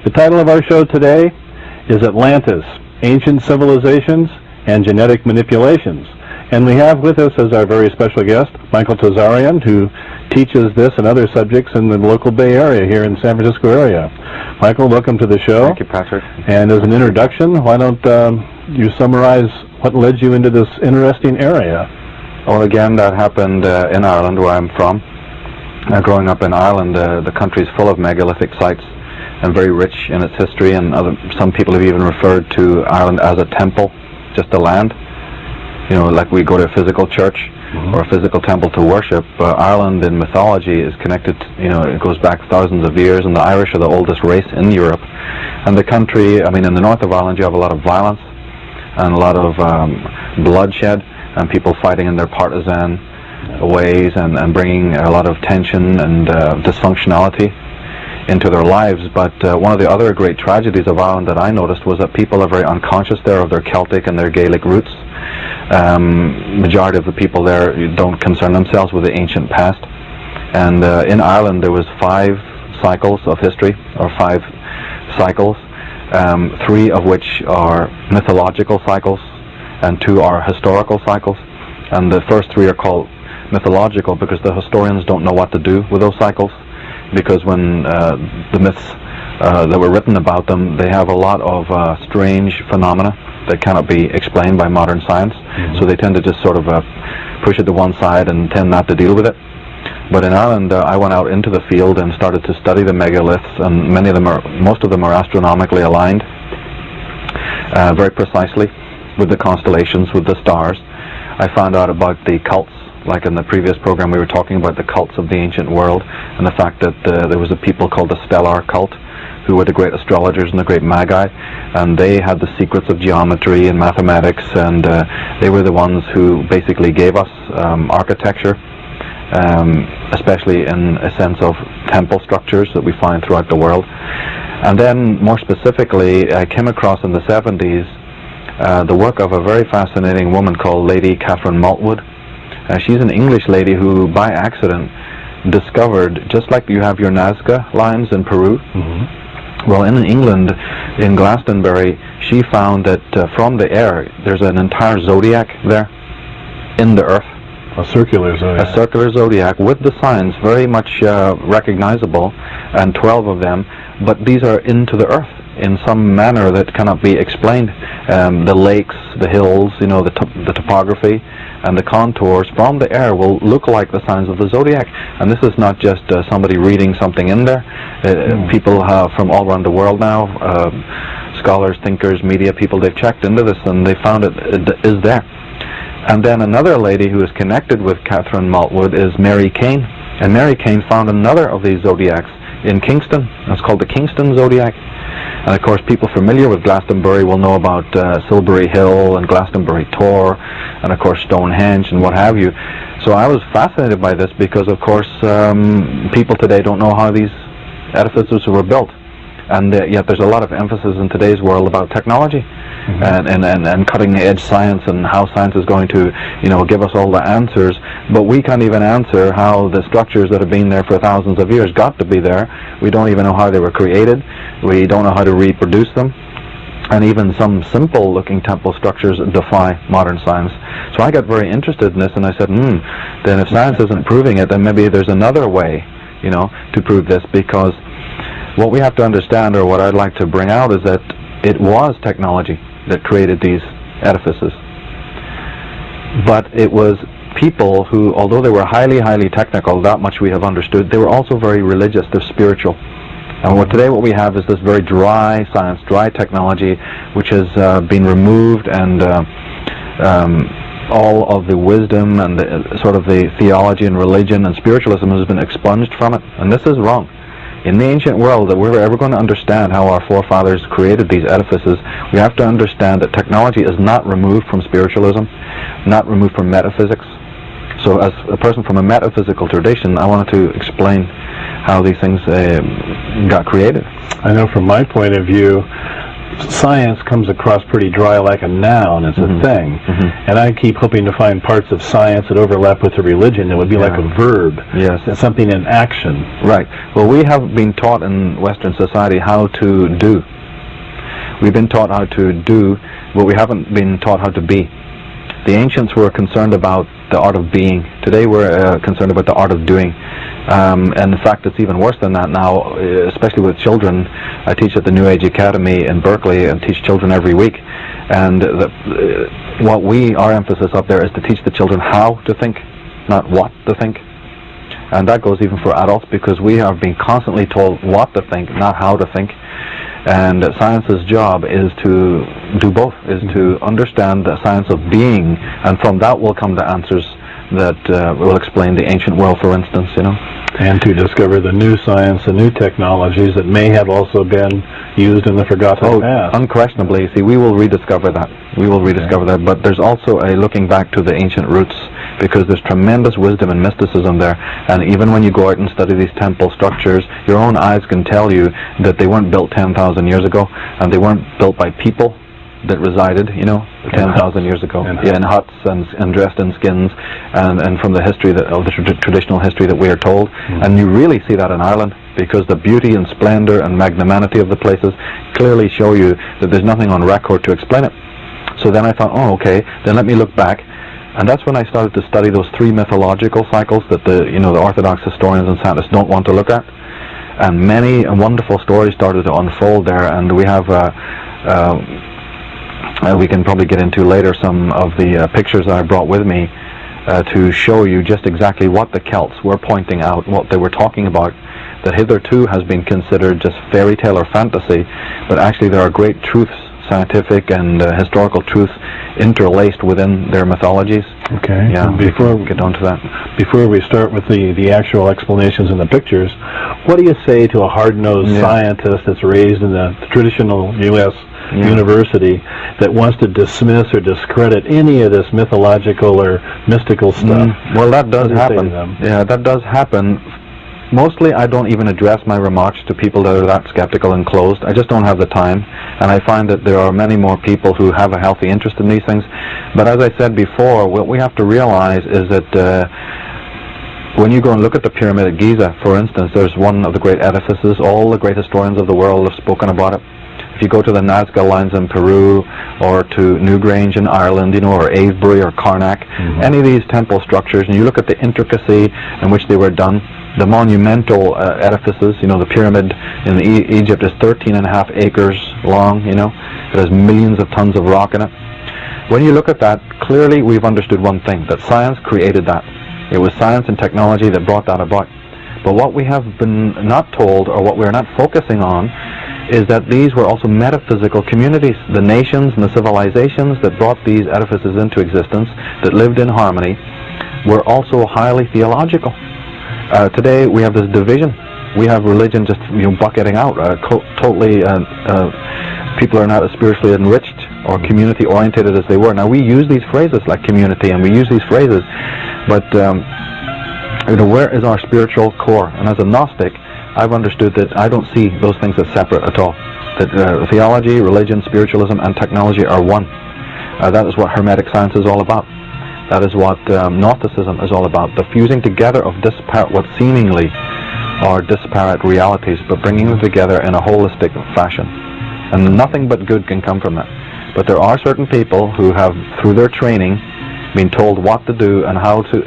The title of our show today is Atlantis, Ancient Civilizations and Genetic Manipulations. And we have with us as our very special guest, Michael Tsarion, who teaches this and other subjects in the local Bay Area here in San Francisco area. Michael, welcome to the show. Thank you, Patrick. And as an introduction, why don't you summarize what led you into this interesting area? Well, again, that happened in Ireland, where I'm from. Growing up in Ireland, the country is full of megalithic sites and very rich in its history, and some people have even referred to Ireland as a temple, just a land. You know, like we go to a physical church or a physical temple to worship. Ireland in mythology is connected, you know, it goes back thousands of years, and the Irish are the oldest race in Europe. And the country, I mean, in the north of Ireland you have a lot of violence and a lot of bloodshed, and people fighting in their partisan ways and bringing a lot of tension and dysfunctionality into their lives. But one of the other great tragedies of Ireland that I noticed was that people are very unconscious there of their Celtic and their Gaelic roots. Majority of the people there don't concern themselves with the ancient past. And in Ireland there was 5 cycles of history, or 5 cycles, 3 of which are mythological cycles and 2 are historical cycles. And the first 3 are called mythological because the historians don't know what to do with those cycles, because when the myths that were written about them, they have a lot of strange phenomena that cannot be explained by modern science. So they tend to just sort of push it to one side and tend not to deal with it. But in Ireland, I went out into the field and started to study the megaliths, and most of them are astronomically aligned, very precisely with the constellations, with the stars. I found out about the cults, like in the previous program we were talking about the cults of the ancient world, and the fact that there was a people called the Stellar cult, who were the great astrologers and the great magi, and they had the secrets of geometry and mathematics, and they were the ones who basically gave us architecture, especially in a sense of temple structures that we find throughout the world. And then more specifically, I came across in the 70s the work of a very fascinating woman called Lady Catherine Maltwood. She's an English lady who by accident discovered, just like you have your Nazca lines in Peru, well, in England, in Glastonbury, she found that from the air there's an entire zodiac there in the earth. A circular zodiac. A circular zodiac with the signs very much recognizable, and 12 of them, but these are into the earth in some manner that cannot be explained. The lakes, the hills, you know, the topography and the contours from the air will look like the signs of the zodiac. And this is not just somebody reading something in there. People from all around the world now, scholars, thinkers, media people, they've checked into this and they found it is there. And then another lady who is connected with Catherine Maltwood is Mary Kane. And Mary Kane found another of these zodiacs in Kingston. It's called the Kingston Zodiac. And of course people familiar with Glastonbury will know about Silbury Hill and Glastonbury Tor, and of course Stonehenge and what have you. So I was fascinated by this because of course people today don't know how these edifices were built. And yet there's a lot of emphasis in today's world about technology and cutting edge science, and how science is going to, you know, give us all the answers, but we can't even answer how the structures that have been there for thousands of years got to be there. We don't even know how they were created. We don't know how to reproduce them. And even some simple looking temple structures defy modern science. So I got very interested in this, and I said, then if science isn't proving it, then maybe there's another way, you know, to prove this. Because what we have to understand, or what I'd like to bring out, is that it was technology that created these edifices. But it was people who, although they were highly, highly technical, that much we have understood, they were also very religious, they're spiritual. And today what we have is this very dry science, dry technology, which has been removed, and all of the wisdom and sort of the theology and religion and spiritualism has been expunged from it. And this is wrong. In the ancient world, that we're ever going to understand how our forefathers created these edifices, we have to understand that technology is not removed from spiritualism, not removed from metaphysics. So as a person from a metaphysical tradition, I wanted to explain how these things got created. I know from my point of view, science comes across pretty dry like a noun. It's a thing. And I keep hoping to find parts of science that overlap with the religion that would be like a verb. Yes. Something in action. Right. Well, we have been taught in Western society how to do. We've been taught how to do, but we haven't been taught how to be. The ancients were concerned about the art of being. Today we're concerned about the art of doing. And in fact, it's even worse than that now, especially with children. I teach at the New Age Academy in Berkeley and teach children every week. And our emphasis up there is to teach the children how to think, not what to think. And that goes even for adults, because we are being constantly told what to think, not how to think. And science's job is to do both, is to understand the science of being, and from that will come the answers that will explain the ancient world, for instance, And to discover the new science, the new technologies that may have also been used in the forgotten past. Unquestionably. See, we will rediscover that. We will rediscover that. But there's also a looking back to the ancient roots, because there's tremendous wisdom and mysticism there. And even when you go out and study these temple structures, your own eyes can tell you that they weren't built 10,000 years ago, and they weren't built by people that resided, 10,000 years ago, in huts and dressed in skins, and from the history of the traditional history that we are told. And you really see that in Ireland, because the beauty and splendor and magnanimity of the places clearly show you that there's nothing on record to explain it. So then I thought, okay, then let me look back. And that's when I started to study those three mythological cycles that the Orthodox historians and scientists don't want to look at. And many wonderful stories started to unfold there, and we have we can probably get into later some of the pictures that I brought with me to show you just exactly what the Celts were pointing out, what they were talking about, that hitherto has been considered just fairy tale or fantasy, but actually there are great truths, scientific and historical truths interlaced within their mythologies. Okay. Yeah. Before we get on to that, before we start with the actual explanations in the pictures, what do you say to a hard-nosed scientist that's raised in the traditional U.S. university that wants to dismiss or discredit any of this mythological or mystical stuff? Well, that does happen. Yeah, that does happen. Mostly, I don't even address my remarks to people that are that skeptical and closed. I just don't have the time, and I find that there are many more people who have a healthy interest in these things. But as I said before, what we have to realize is that when you go and look at the Pyramid at Giza, for instance, there's one of the great edifices. All the great historians of the world have spoken about it. If you go to the Nazca lines in Peru, or to Newgrange in Ireland, or Avebury or Karnak, any of these temple structures, and you look at the intricacy in which they were done, the monumental edifices, the pyramid in Egypt is 13.5 acres long, it has millions of tons of rock in it. When you look at that, clearly we've understood one thing, that science created that. It was science and technology that brought that about. But what we have been not told, or what we're not focusing on, is that these were also metaphysical communities. The nations and the civilizations that brought these edifices into existence, that lived in harmony, were also highly theological. Today we have this division. We have religion just bucketing out. Totally, people are not as spiritually enriched or community oriented as they were. Now we use these phrases like community, and we use these phrases, but where is our spiritual core? And as a Gnostic, I've understood that I don't see those things as separate at all. That theology, religion, spiritualism, and technology are one. That is what Hermetic science is all about. That is what Gnosticism is all about. The fusing together of what seemingly are disparate realities, but bringing them together in a holistic fashion. And nothing but good can come from that. But there are certain people who have, through their training, been told what to do and how to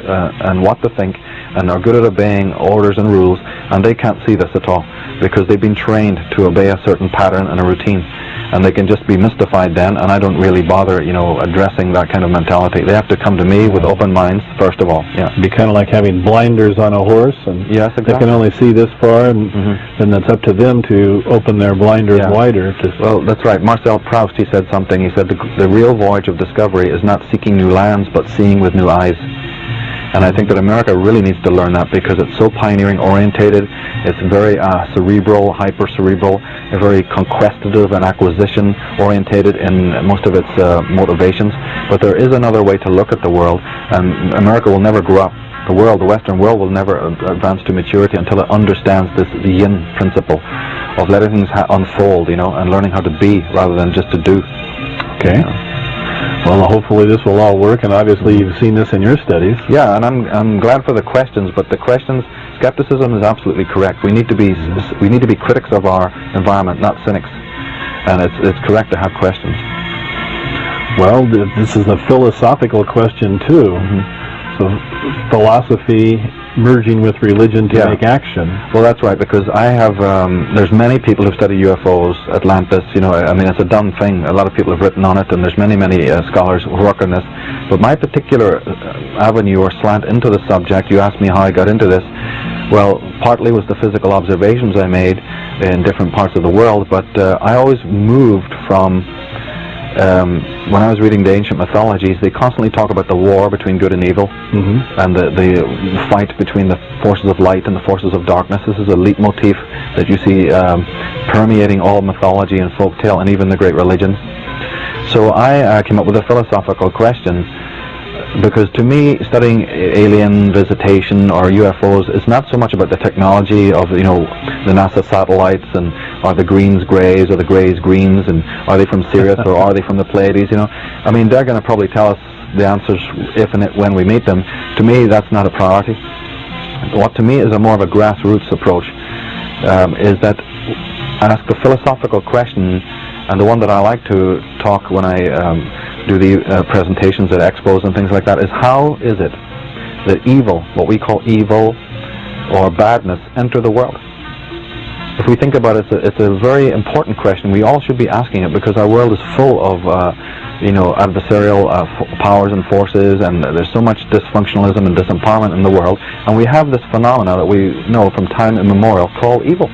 and what to think, and are good at obeying orders and rules, and they can't see this at all, because they've been trained to obey a certain pattern and a routine, and they can just be mystified then, and I don't really bother, addressing that kind of mentality. They have to come to me with open minds, first of all. Yeah. It'd be kind of like having blinders on a horse, and yes, exactly. They can only see this far, and then it's up to them to open their blinders wider. Well, that's right. Marcel Proust, he said something. He said the real voyage of discovery is not seeking new lands, but seeing with new eyes. And I think that America really needs to learn that, because it's so pioneering orientated. It's very cerebral, hyper-cerebral, very conquestative and acquisition orientated in most of its motivations. But there is another way to look at the world, and America will never grow up. The Western world will never advance to maturity until it understands this yin principle, of letting things unfold, and learning how to be rather than just to do. Okay. Well, hopefully this will all work, and obviously you've seen this in your studies. Yeah, and I'm glad for the questions, but the questions, skepticism is absolutely correct. We need to be critics of our environment, not cynics, and it's correct to have questions. Well, this is a philosophical question too. So philosophy merging with religion to make action. Well, that's right, because I have, there's many people who study UFOs, Atlantis, it's a done thing. A lot of people have written on it, and there's many scholars who work on this. But my particular avenue or slant into the subject, you asked me how I got into this. Well, partly was the physical observations I made in different parts of the world, but I always moved from, when I was reading the ancient mythologies, they constantly talk about the war between good and evil, and the fight between the forces of light and the forces of darkness. This is a leitmotif that you see permeating all mythology and folktale and even the great religions. So I came up with a philosophical question, because to me, studying alien visitation or UFOs is not so much about the technology of, the NASA satellites, and are the greens grays or the grays greens, and are they from Sirius or are they from the Pleiades, they're going to probably tell us the answers if and when we meet them. To me, that's not a priority. What to me is a more of a grassroots approach, is that ask the philosophical question, and the one that I like to talk when I do the presentations at expos and things like that, is how is it that evil, what we call evil or badness, enter the world? If we think about it, it's a very important question. We all should be asking it, because our world is full of adversarial powers and forces, and there's so much dysfunctionalism and disempowerment in the world, and we have this phenomena that we know from time immemorial called evil.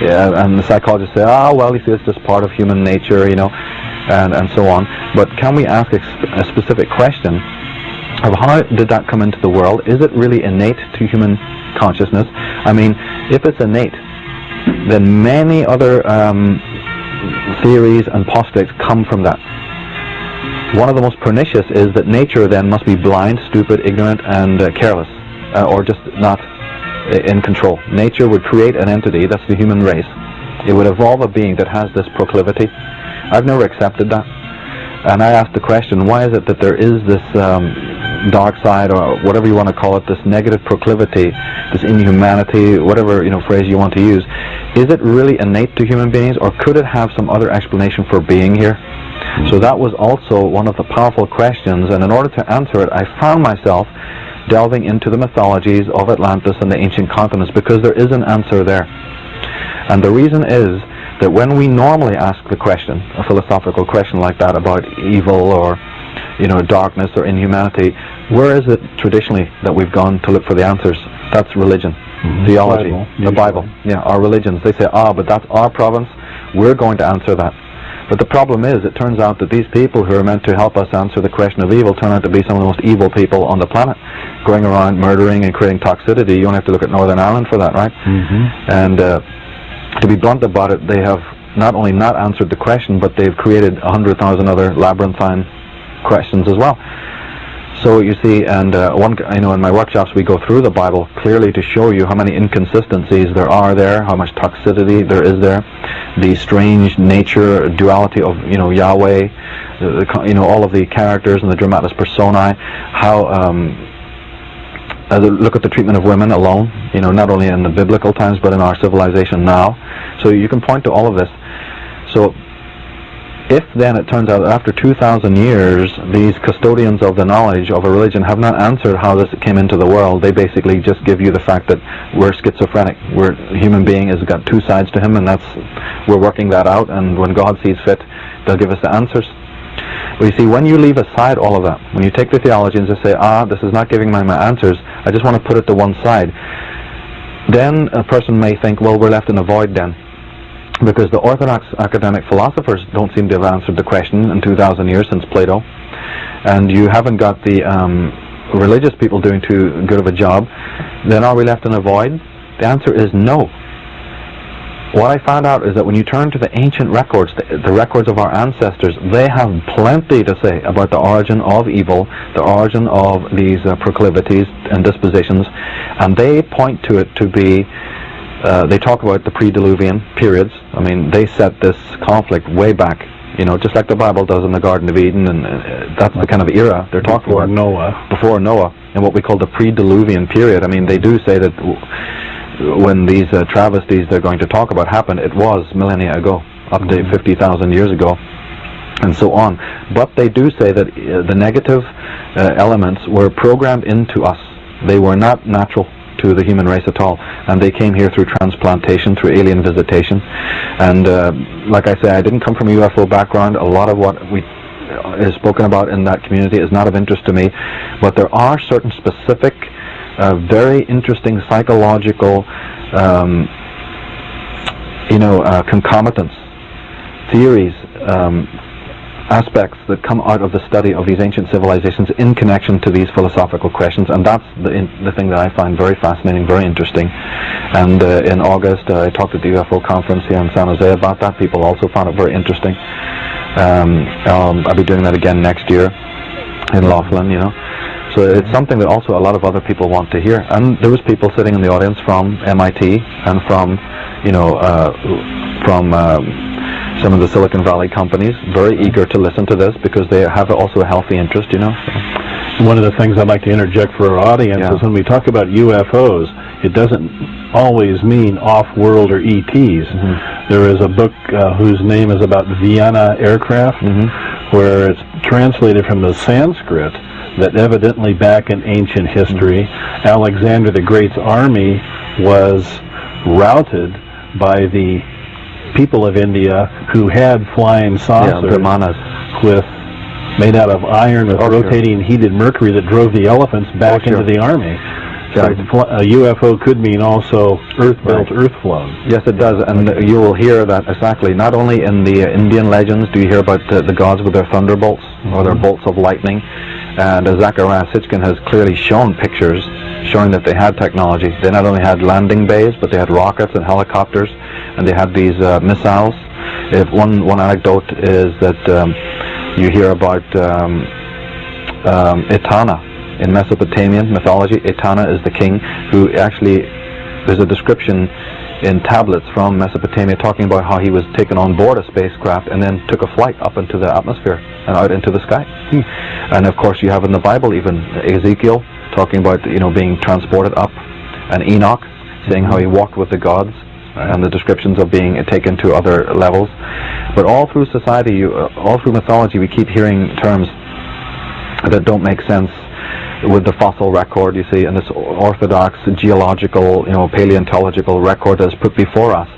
Yeah, and the psychologists say, you see, it's just part of human nature, and so on. But can we ask a specific question of how did that come into the world? Is it really innate to human consciousness? If it's innate, then many other theories and postulates come from that. One of the most pernicious is that nature then must be blind, stupid, ignorant, and careless, or just not in control. Nature would create an entity, that's the human race. It would evolve a being that has this proclivity. I've never accepted that. And I asked the question, why is it that there is this dark side, or whatever you want to call it, this negative proclivity, this inhumanity, whatever phrase you want to use? Is it really innate to human beings, or could it have some other explanation for being here? So that was also one of the powerful questions, and in order to answer it, I found myself delving into the mythologies of Atlantis and the ancient continents, because there is an answer there. And the reason is that when we normally ask the question, a philosophical question like that about evil or darkness or inhumanity, where is it traditionally that we've gone to look for the answers? That's religion, theology, the Bible, our religions. They say, but that's our province, we're going to answer that. But the problem is, it turns out that these people who are meant to help us answer the question of evil turn out to be some of the most evil people on the planet, going around murdering and creating toxicity. You only have to look at Northern Ireland for that, right? And to be blunt about it, they have not only not answered the question, but they've created 100,000 other labyrinthine questions as well. So you see, and in my workshops we go through the Bible clearly to show you how many inconsistencies there are there, how much toxicity there is there, the strange nature, duality of Yahweh, all of the characters and the dramatis personae, how look at the treatment of women alone, not only in the biblical times but in our civilization now. So you can point to all of this. So if then it turns out that after 2,000 years, these custodians of the knowledge of a religion have not answered how this came into the world, they basically just give you the fact that we're schizophrenic. A human being has got two sides to him, and we're working that out, and when God sees fit, they'll give us the answers. But you see, when you leave aside all of that, when you take the theology and just say, this is not giving my answers, I just want to put it to one side, then a person may think, well, we're left in a void then. Because the orthodox academic philosophers don't seem to have answered the question in 2,000 years since Plato, and you haven't got the religious people doing too good of a job, then are we left in a void? The answer is no. What I found out is that when you turn to the ancient records, the records of our ancestors, they have plenty to say about the origin of evil, the origin of these proclivities and dispositions, and they point to it to be they talk about the pre-Diluvian periods. I mean, they set this conflict way back, just like the Bible does in the Garden of Eden, and that's the kind of era they're talking about. Before Noah, and what we call the pre-Diluvian period. I mean, they do say that when these travesties they're going to talk about happened, it was millennia ago, up to 50,000 years ago, and so on. But they do say that the negative elements were programmed into us. They were not natural to the human race at all, and they came here through transplantation, through alien visitation. And like I say, I didn't come from a UFO background. A lot of what is spoken about in that community is not of interest to me, but there are certain specific very interesting psychological concomitants, theories, aspects that come out of the study of these ancient civilizations in connection to these philosophical questions, and that's the thing that I find very fascinating, very interesting. And in August, I talked at the UFO conference here in San Jose about that. People also found it very interesting. I'll be doing that again next year in Laughlin, So it's something that also a lot of other people want to hear. And there was people sitting in the audience from MIT and from some of the Silicon Valley companies, very eager to listen to this because they have also a healthy interest, One of the things I'd like to interject for our audience is when we talk about UFOs, it doesn't always mean off-world or ETs. There is a book whose name is about Vienna aircraft, where it's translated from the Sanskrit that evidently back in ancient history, Alexander the Great's army was routed by the people of India who had flying saucers with made out of iron with rotating heated mercury that drove the elephants back into the army. So a UFO could mean also earth-built, earth-flown. Yes, it does, and you will hear that exactly. Not only in the Indian legends do you hear about the gods with their thunderbolts or their bolts of lightning, and Zachariah Sitchin has clearly shown pictures showing that they had technology. They not only had landing bays, but they had rockets and helicopters, and they had these missiles. If one anecdote is that you hear about Etana in Mesopotamian mythology. Etana is the king who actually, there's a description in tablets from Mesopotamia talking about how he was taken on board a spacecraft and then took a flight up into the atmosphere and out into the sky. And of course you have in the Bible even Ezekiel talking about being transported up, and Enoch saying how he walked with the gods, and the descriptions of being taken to other levels. But all through society, all through mythology, we keep hearing terms that don't make sense with the fossil record, you see, and this orthodox geological, paleontological record that's put before us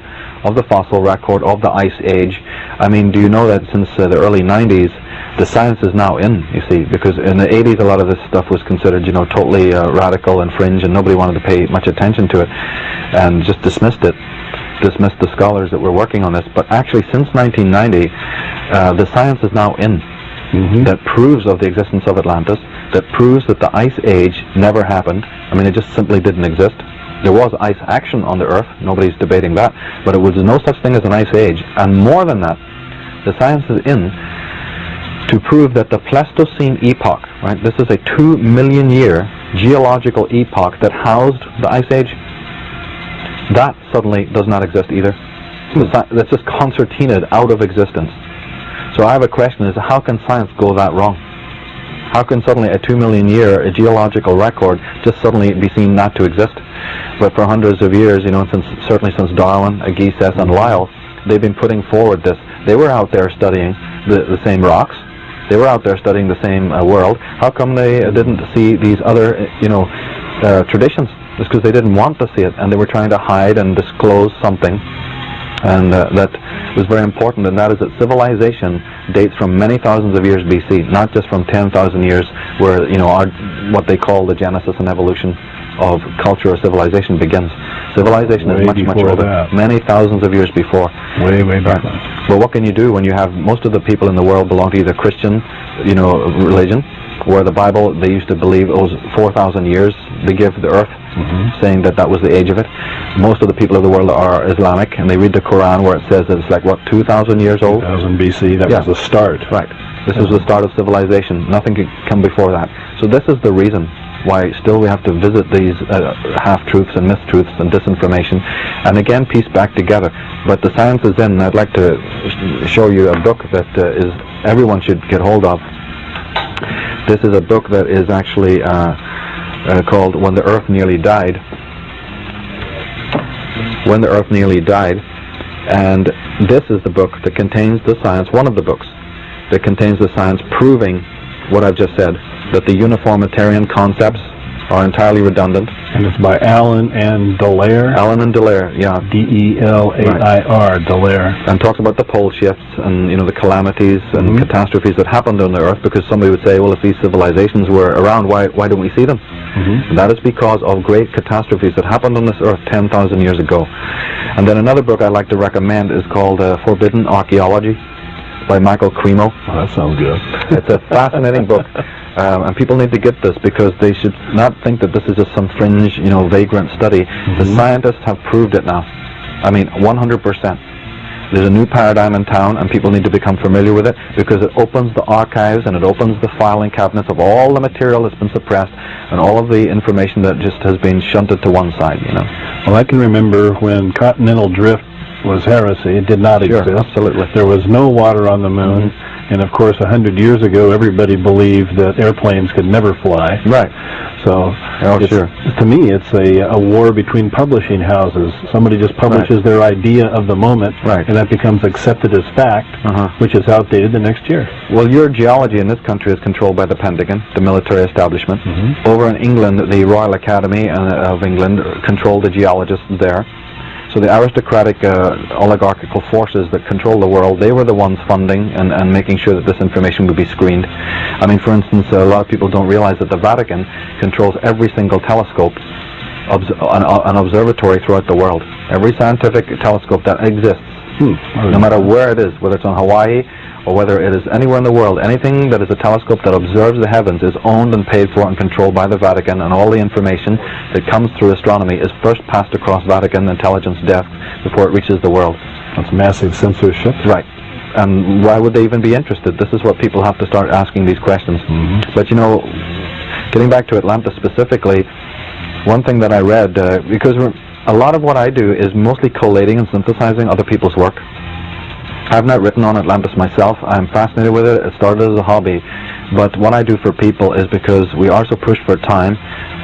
of the fossil record of the ice age. I mean, do you know that since the early 90s, the science is now in, you see, because in the 80s a lot of this stuff was considered, totally radical and fringe, and nobody wanted to pay much attention to it, and just dismissed the scholars that were working on this. But actually, since 1990, the science is now in. That proves of the existence of Atlantis, that proves that the ice age never happened. I mean, it just simply didn't exist. There was ice action on the Earth, nobody's debating that, but it was no such thing as an ice age. And more than that, the science is in to prove that the Pleistocene epoch, right, this is a 2 million year geological epoch that housed the ice age, that suddenly does not exist either. That's just concertinaed out of existence. So I have a question, is how can science go that wrong? How can suddenly a 2 million year geological record just suddenly be seen not to exist? But for hundreds of years, certainly since Darwin, Agassiz, and Lyell, they've been putting forward this. They were out there studying the same rocks. They were out there studying the same world. How come they didn't see these other, traditions? It's because they didn't want to see it, and they were trying to hide and disclose something. And that was very important, and that is that civilization dates from many thousands of years BC, not just from 10,000 years, where what they call the genesis and evolution of culture or civilization begins. Civilization is much older, many thousands of years before. Way back. But what can you do when you have most of the people in the world belong to either Christian, religion, where the Bible, they used to believe it was 4,000 years they give the earth, saying that was the age of it. Most of the people of the world are Islamic, and they read the Quran where it says that it's 2,000 years old? 2,000 BC, that was the start. Right. This was the start of civilization. Nothing could come before that. So this is the reason why still we have to visit these half-truths and mistruths and disinformation, and again piece back together. But the science is in. I'd like to show you a book that is everyone should get hold of. This is a book that is actually called When the Earth Nearly Died. When the Earth Nearly Died. And this is the book that contains the science, one of the books that contains the science proving what I've just said, that the uniformitarian concepts are entirely redundant. And it's by Allen and Dallaire. Allen and Dallaire, yeah. D-E-L-A-I-R, Dallaire. And talks about the pole shifts and, the calamities and catastrophes that happened on the Earth, because somebody would say, well, if these civilizations were around, why don't we see them? And that is because of great catastrophes that happened on this Earth 10,000 years ago. And then another book I'd like to recommend is called Forbidden Archaeology by Michael Cremo. Oh, that sounds good. It's a fascinating book. And people need to get this, because they should not think that this is just some fringe, vagrant study. The scientists have proved it now. I mean, 100%. There's a new paradigm in town, and people need to become familiar with it, because it opens the archives and it opens the filing cabinets of all the material that's been suppressed and all of the information that just has been shunted to one side, Well, I can remember when continental drift was heresy. It did not exist. Absolutely. There was no water on the moon. And of course, 100 years ago, everybody believed that airplanes could never fly. Right. So, to me, it's a war between publishing houses. Somebody just publishes their idea of the moment, and that becomes accepted as fact, which is outdated the next year. Well, your geology in this country is controlled by the Pentagon, the military establishment. Over in England, the Royal Academy of England controlled the geologists there. So the aristocratic oligarchical forces that control the world, they were the ones funding and making sure that this information would be screened. I mean, for instance, a lot of people don't realize that the Vatican controls every single telescope, an observatory throughout the world. Every scientific telescope that exists, no matter where it is, whether it's on Hawaii or whether it is anywhere in the world, anything that is a telescope that observes the heavens is owned and paid for and controlled by the Vatican, and all the information that comes through astronomy is first passed across Vatican intelligence desks before it reaches the world. That's massive censorship. Right. And why would they even be interested? This is what people have to start asking these questions. But getting back to Atlantis specifically, one thing that I read, because a lot of what I do is mostly collating and synthesizing other people's work. I've not written on Atlantis myself. I'm fascinated with it. It started as a hobby. But what I do for people is, because we are so pushed for time,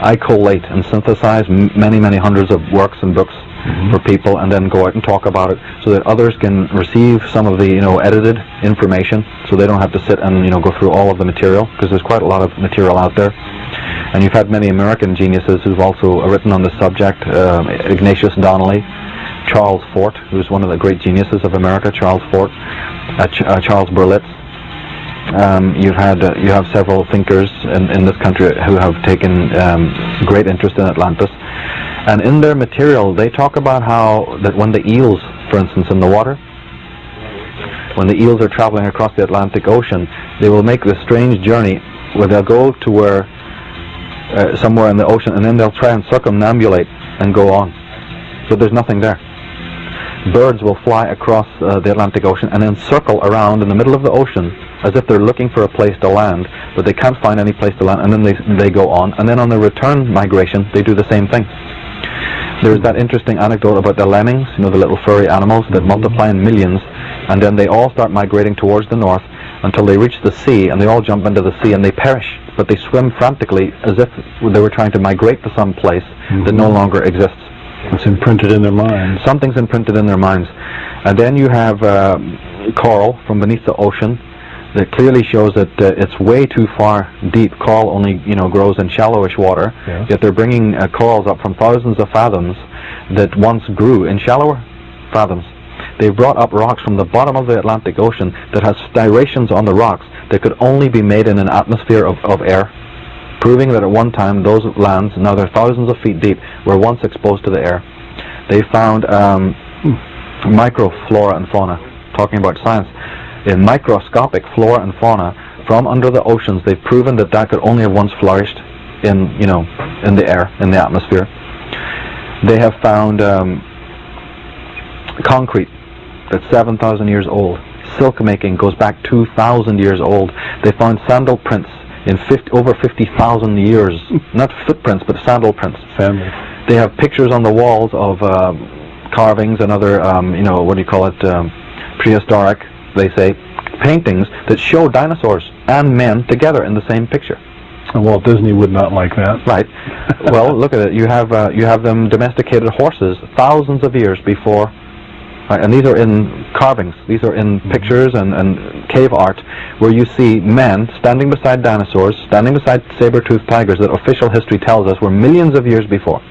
I collate and synthesize many, many hundreds of works and books for people, and then go out and talk about it so that others can receive some of the, edited information, so they don't have to sit and, go through all of the material, because there's quite a lot of material out there. And you've had many American geniuses who've also written on the subject, Ignatius Donnelly, Charles Fort, who's one of the great geniuses of America, Charles Fort, Charles Berlitz. You have several thinkers in this country who have taken great interest in Atlantis, and in their material they talk about how that when the eels, for instance, in the water, when the eels are traveling across the Atlantic Ocean, they will make this strange journey where they'll go to where somewhere in the ocean, and then they'll try and circumambulate and go on. So there's nothing there. Birds will fly across the Atlantic Ocean and then circle around in the middle of the ocean as if they're looking for a place to land, but they can't find any place to land, and then they go on, and then on the return migration they do the same thing. There's that interesting anecdote about the lemmings, the little furry animals that multiply in millions, and then they all start migrating towards the north until they reach the sea, and they all jump into the sea and they perish, but they swim frantically as if they were trying to migrate to some place that no longer exists. It's imprinted in their minds. Something's imprinted in their minds. And then you have coral from beneath the ocean that clearly shows that it's way too far deep. Coral only, grows in shallowish water, yet they're bringing corals up from thousands of fathoms that once grew in shallower fathoms. They've brought up rocks from the bottom of the Atlantic Ocean that has striations on the rocks that could only be made in an atmosphere of air, proving that at one time those lands, now they're thousands of feet deep, were once exposed to the air. They found microflora and fauna, talking about science. In microscopic flora and fauna from under the oceans, they've proven that could only have once flourished in the air, in the atmosphere. They have found concrete that's 7,000 years old. Silk making goes back 2,000 years old. They found sandal prints in over 50,000 years. Not footprints, but sandal prints. Sandals. They have pictures on the walls of carvings and other, what do you call it, prehistoric, they say, paintings that show dinosaurs and men together in the same picture. And Walt Disney would not like that. Right. Well, look at it. You have them domesticated horses thousands of years before, and these are in carvings. These are in pictures and cave art where you see men standing beside dinosaurs, standing beside saber-toothed tigers that official history tells us were millions of years before.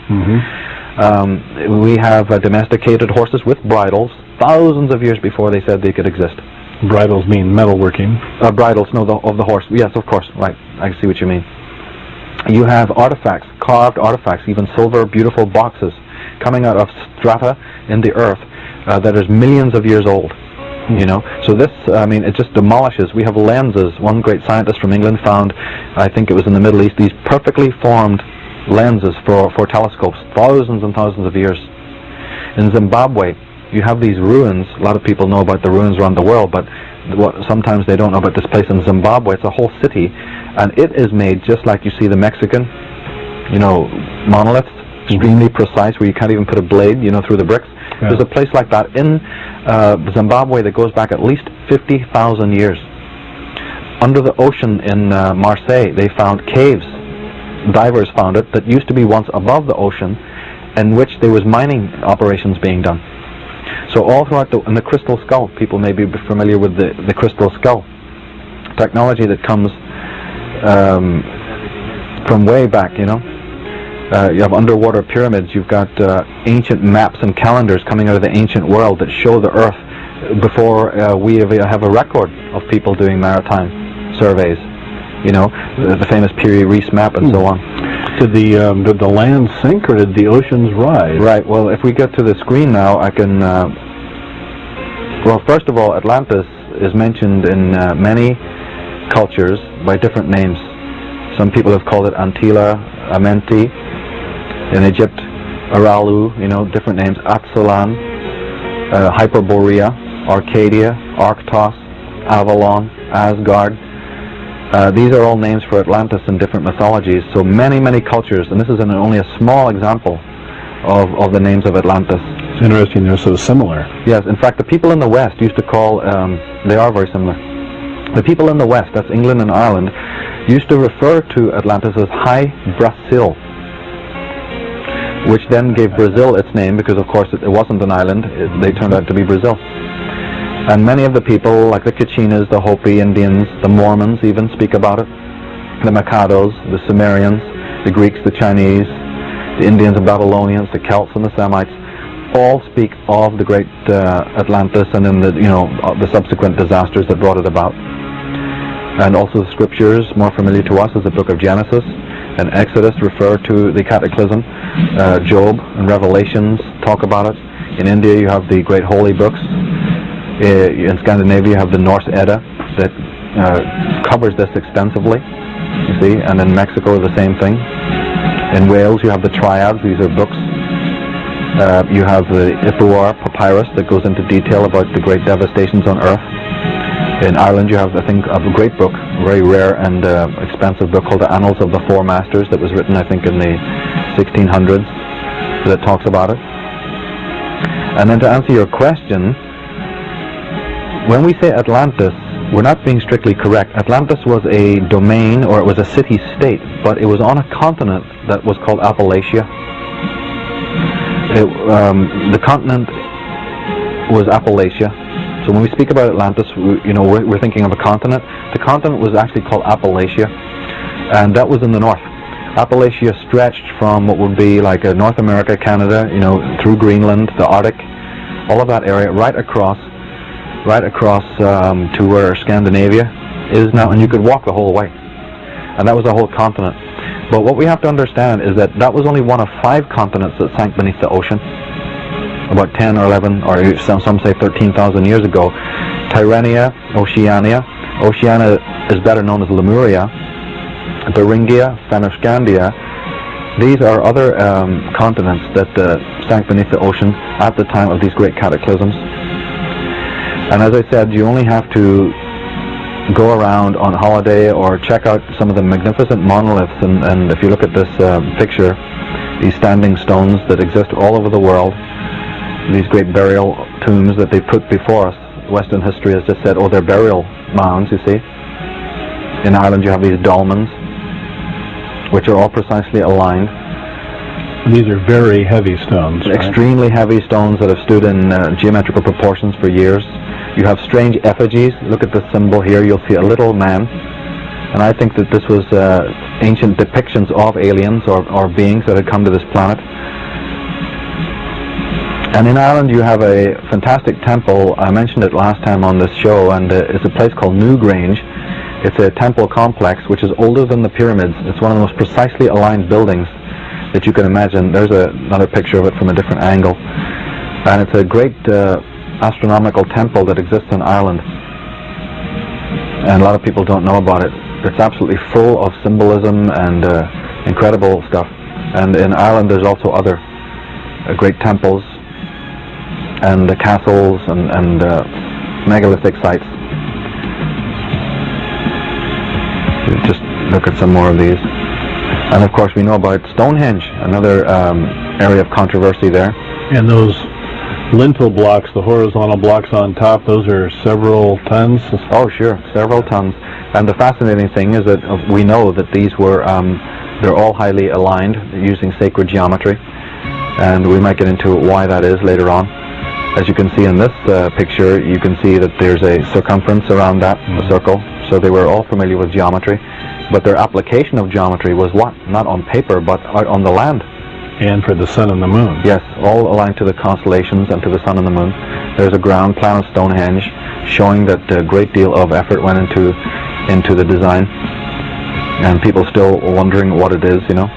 We have domesticated horses with bridles thousands of years before they said they could exist. Bridles mean metalworking. Bridles, no, of the horse. Yes, of course. Right. I see what you mean. You have artifacts, carved artifacts, even silver, beautiful boxes coming out of strata in the earth that is millions of years old. You know, so this, it just demolishes. We have lenses. One great scientist from England found, I think it was in the Middle East, these perfectly formed lenses for telescopes, thousands and thousands of years. In Zimbabwe, you have these ruins. A lot of people know about the ruins around the world, but sometimes they don't know about this place in Zimbabwe. It's a whole city, and it is made just like you see the Mexican, monoliths, extremely precise, where you can't even put a blade, through the bricks. Yeah. There's a place like that in Zimbabwe that goes back at least 50,000 years. Under the ocean in Marseille, they found caves. Divers found it that used to be once above the ocean, in which there was mining operations being done. So all throughout in the crystal skull, people may be familiar with the crystal skull technology that comes from way back. You have underwater pyramids. You've got ancient maps and calendars coming out of the ancient world that show the Earth before we have a record of people doing maritime surveys. The famous Piri Reis map and so on. Did the land sink or did the oceans rise? Right. Well, if we get to the screen now, I can. Well, first of all, Atlantis is mentioned in many cultures by different names. Some people have called it Antila, Amenti. In Egypt, Aralu. Different names. Atsalan, Hyperborea, Arcadia, Arctos, Avalon, Asgard. These are all names for Atlantis in different mythologies. So many, many cultures, and this is only a small example of the names of Atlantis. It's interesting they're so similar. Yes, in fact, the people in the West used to call, they are very similar. The people in the West, that's England and Ireland, used to refer to Atlantis as High Brasil, which then gave Brazil its name because, of course, it wasn't an island. They turned out to be Brazil. And many of the people, like the Kachinas, the Hopi Indians, the Mormons even speak about it, the Makados, the Sumerians, the Greeks, the Chinese, the Indians and Babylonians, the Celts and the Semites, all speak of the great Atlantis and then the subsequent disasters that brought it about. And also the scriptures, more familiar to us as the book of Genesis and Exodus, refer to the cataclysm. Job and Revelations talk about it. In India you have the great holy books. In Scandinavia you have the Norse Edda that covers this extensively, you see, and in Mexico the same thing. In Wales you have the Triads. These are books. You have the Ithuar Papyrus that goes into detail about the great devastations on Earth. In Ireland you have, I think, a great book, a very rare and expensive book called the Annals of the Four Masters that was written, I think, in the 1600s that talks about it. And then to answer your question, when we say Atlantis, we're not being strictly correct. Atlantis was a domain, or it was a city-state, but it was on a continent that was called Appalachia. The continent was Appalachia. So when we speak about Atlantis, we're thinking of a continent. The continent was actually called Appalachia, and that was in the north. Appalachia stretched from what would be like North America, Canada, through Greenland, the Arctic, all of that area, right across to where Scandinavia is now, and you could walk the whole way. And that was a whole continent. But what we have to understand is that was only one of 5 continents that sank beneath the ocean about 10 or 11, or some say 13,000 years ago. Tyrrhenia, Oceania. Oceania is better known as Lemuria. Beringia, Fennoscandia. These are other continents that sank beneath the ocean at the time of these great cataclysms. And as I said, you only have to go around on holiday or check out some of the magnificent monoliths, and if you look at this picture, these standing stones that exist all over the world, these great burial tombs that they put before us. Western history has just said, oh, they're burial mounds, you see. In Ireland you have these dolmens, which are all precisely aligned. These are very heavy stones, right? Extremely heavy stones that have stood in geometrical proportions for years. You have strange effigies. Look at the symbol here. You'll see a little man. And I think that this was ancient depictions of aliens or beings that had come to this planet. And in Ireland you have a fantastic temple. I mentioned it last time on this show, and it's a place called Newgrange. It's a temple complex which is older than the pyramids. It's one of the most precisely aligned buildings that you can imagine. There's another picture of it from a different angle. And it's a great astronomical temple that exists in Ireland. And a lot of people don't know about it. It's absolutely full of symbolism and incredible stuff. And in Ireland there's also other great temples and castles and megalithic sites. Just look at some more of these. And of course we know about Stonehenge, another area of controversy there. And those lintel blocks, the horizontal blocks on top, those are several tons? Oh sure, several tons. And the fascinating thing is that we know that these were, they're all highly aligned using sacred geometry. And we might get into why that is later on. As you can see in this picture, you can see that there's a circumference around that, a circle. So they were all familiar with geometry. But their application of geometry was what? Not on paper, but out on the land. And for the sun and the moon. Yes, all aligned to the constellations and to the sun and the moon. There's a ground plan of Stonehenge showing that a great deal of effort went into the design. And people still wondering what it is, you know.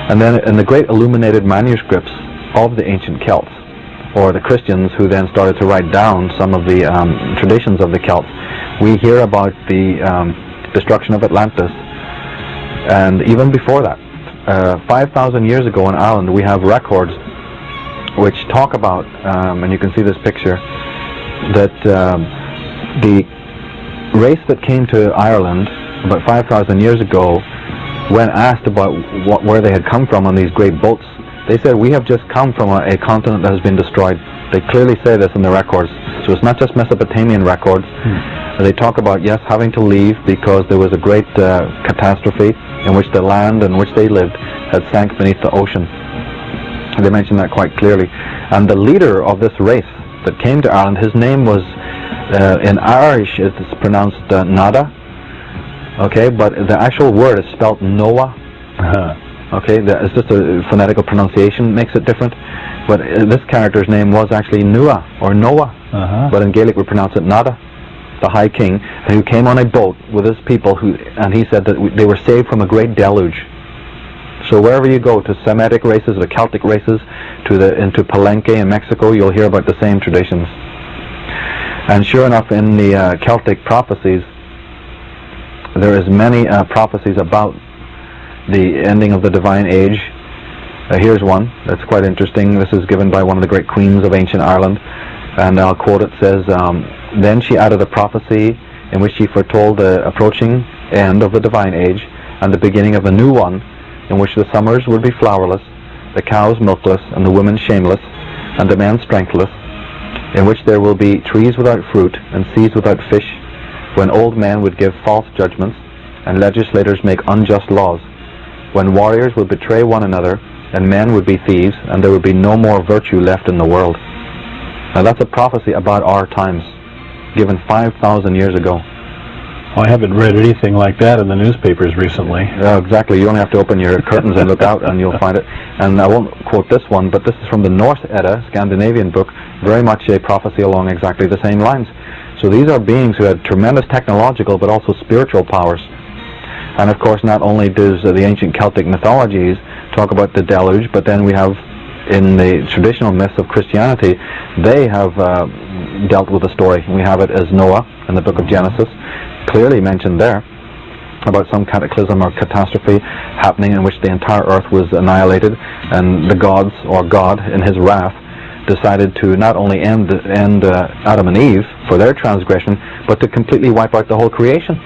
And then in the great illuminated manuscripts of the ancient Celts, or the Christians who then started to write down some of the traditions of the Celts, we hear about the destruction of Atlantis. And even before that, 5,000 years ago in Ireland, we have records which talk about, and you can see this picture, that the race that came to Ireland about 5,000 years ago, when asked about where they had come from on these great boats, they said, we have just come from a continent that has been destroyed. They clearly say this in the records. So it's not just Mesopotamian records. They talk about, yes, having to leave because there was a great catastrophe in which the land in which they lived had sank beneath the ocean. They mention that quite clearly. And the leader of this race that came to Ireland, his name was, in Irish it's pronounced Nada. Okay, but the actual word is spelled Noah. Okay, it's just a phonetical pronunciation makes it different. But this character's name was actually Nua, or Noah. But in Gaelic we pronounce it Nada, the High King, who came on a boat with his people, and he said that they were saved from a great deluge. So wherever you go, to Semitic races, the Celtic races, into Palenque in Mexico, you'll hear about the same traditions. And sure enough, in the Celtic prophecies, there is many prophecies about the ending of the divine age. Here's one that's quite interesting. This is given by one of the great queens of ancient Ireland, and I'll quote it. Says, then she added a prophecy in which she foretold the approaching end of the divine age and the beginning of a new one, in which the summers would be flowerless, the cows milkless, and the women shameless, and the men strengthless, in which there will be trees without fruit and seas without fish, when old men would give false judgments and legislators make unjust laws, when warriors would betray one another and men would be thieves, and there would be no more virtue left in the world. Now that's a prophecy about our times, given 5,000 years ago. Well, I haven't read anything like that in the newspapers recently. Exactly. You only have to open your curtains and look out and you'll find it. And I won't quote this one, but this is from the Norse Edda, Scandinavian book, very much a prophecy along exactly the same lines. So these are beings who had tremendous technological but also spiritual powers. And of course, not only does the ancient Celtic mythologies talk about the deluge, but then we have, in the traditional myths of Christianity, they have dealt with the story. We have it as Noah in the book of Genesis, clearly mentioned there, about some cataclysm or catastrophe happening in which the entire earth was annihilated, and the gods, or God in his wrath, decided to not only end Adam and Eve for their transgression, but to completely wipe out the whole creation.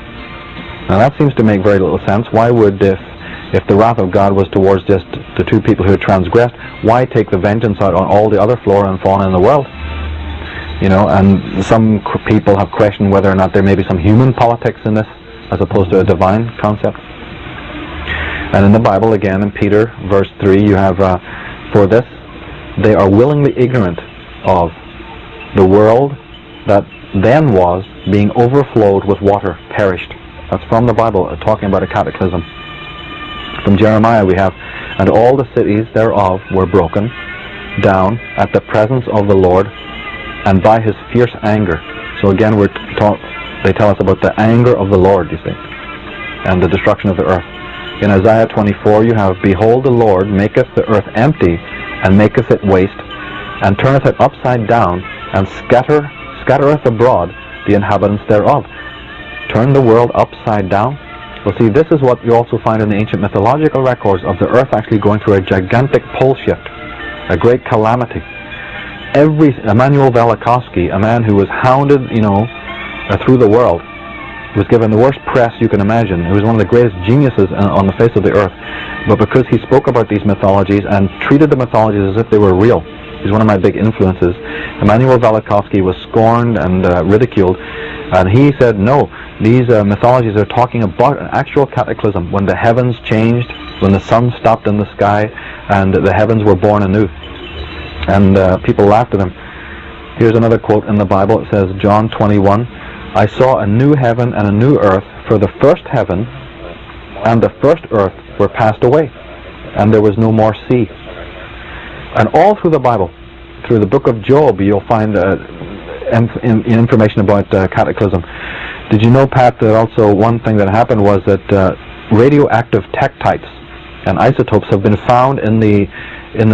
Now that seems to make very little sense. Why would, if the wrath of God was towards just the two people who had transgressed, why take the vengeance out on all the other flora and fauna in the world? You know, and some people have questioned whether or not there may be some human politics in this, as opposed to a divine concept. And in the Bible, again, in Peter, verse 3, you have, for this, they are willingly ignorant of the world that then was, being overflowed with water, perished. That's from the Bible, talking about a cataclysm. From Jeremiah we have, and all the cities thereof were broken down at the presence of the Lord, and by his fierce anger. So again, they tell us about the anger of the Lord, you see, and the destruction of the earth. In Isaiah 24 you have, behold, the Lord maketh the earth empty, and maketh it waste, and turneth it upside down, and scattereth abroad the inhabitants thereof. Turn the world upside down? Well, see, this is what you also find in the ancient mythological records of the earth actually going through a gigantic pole shift, a great calamity. Emanuel Velikovsky, a man who was hounded, through the world, was given the worst press you can imagine. He was one of the greatest geniuses on the face of the earth. But because he spoke about these mythologies and treated the mythologies as if they were real, he's one of my big influences. Emanuel Velikovsky was scorned and ridiculed, and he said, no, these mythologies are talking about an actual cataclysm, when the heavens changed, when the sun stopped in the sky, and the heavens were born anew. And people laughed at him. Here's another quote in the Bible. It says, John 21, I saw a new heaven and a new earth, for the first heaven and the first earth were passed away, and there was no more sea. And all through the Bible, through the book of Job, you'll find information about cataclysm. Did you know, Pat, that also one thing that happened was that radioactive tektites and isotopes have been found in the